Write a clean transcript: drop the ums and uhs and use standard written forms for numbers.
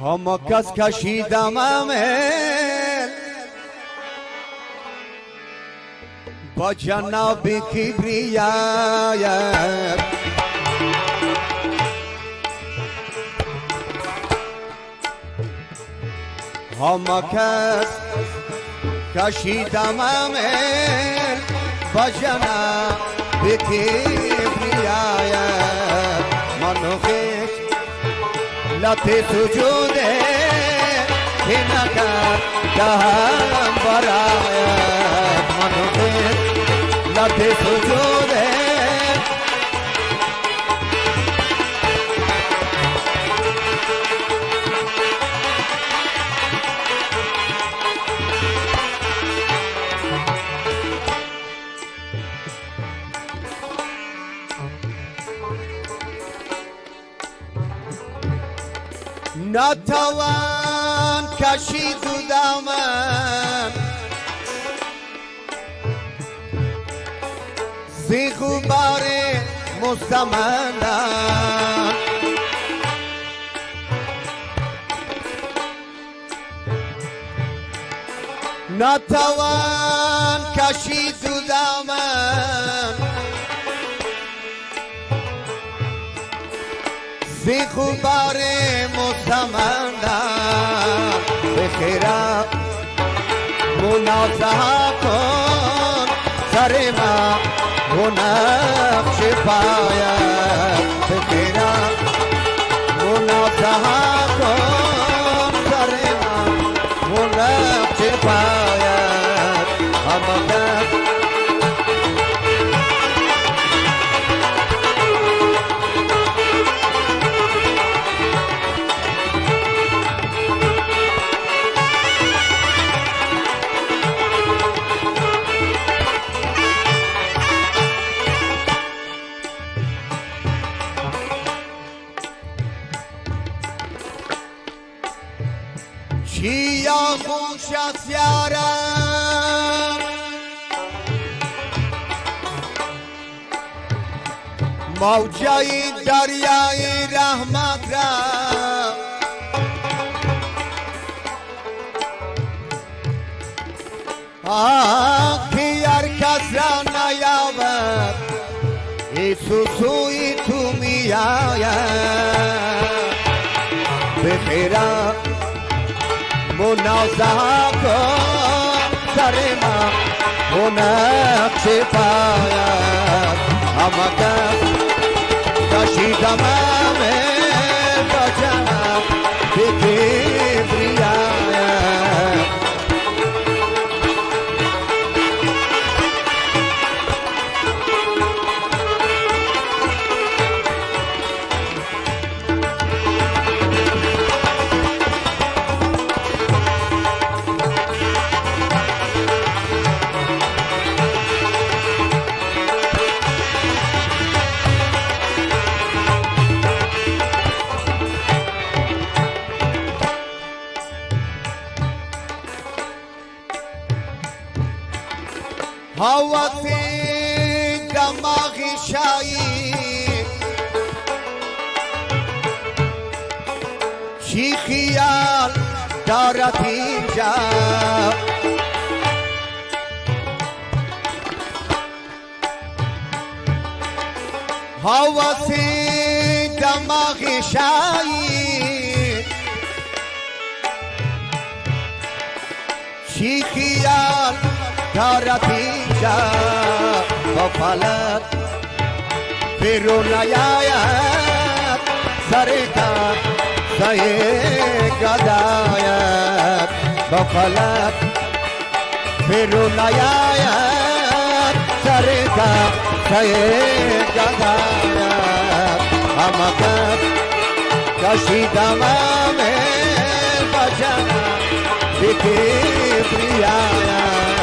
هم کس کشیدم امل با جناب کبریایت هم کس کشیدم امل با جناب کبریایت منو خیش لطی سجوده که نکرد دهم برایت منو خیش لطی سجوده نتوان کشید دامن زی غبار مستمندم نتوان کشید دامن زی غبار مستمندم به خیرم منازعه کن سر ما و نقش پاید به خیرم منازعه کن سر ما و نقش پاید همه چیا خوش است یارم موجای دریای رحمت را که هر کس را نیابد سوی تو می آید به خیرم منازعه کن سر ما و نقش پاید همه کس کشیدم امل با جناب کبریایت هواتی دماغی شایی چی خیال دارد اینجا هواتی دماغی شایی چی خیال دارد اینجا با فلک بیرون نیاید سرکار سایه گداید با فلک بیرون نیاید سرکار سایه گداید همه کس کشیدم امل با جناب کبریایت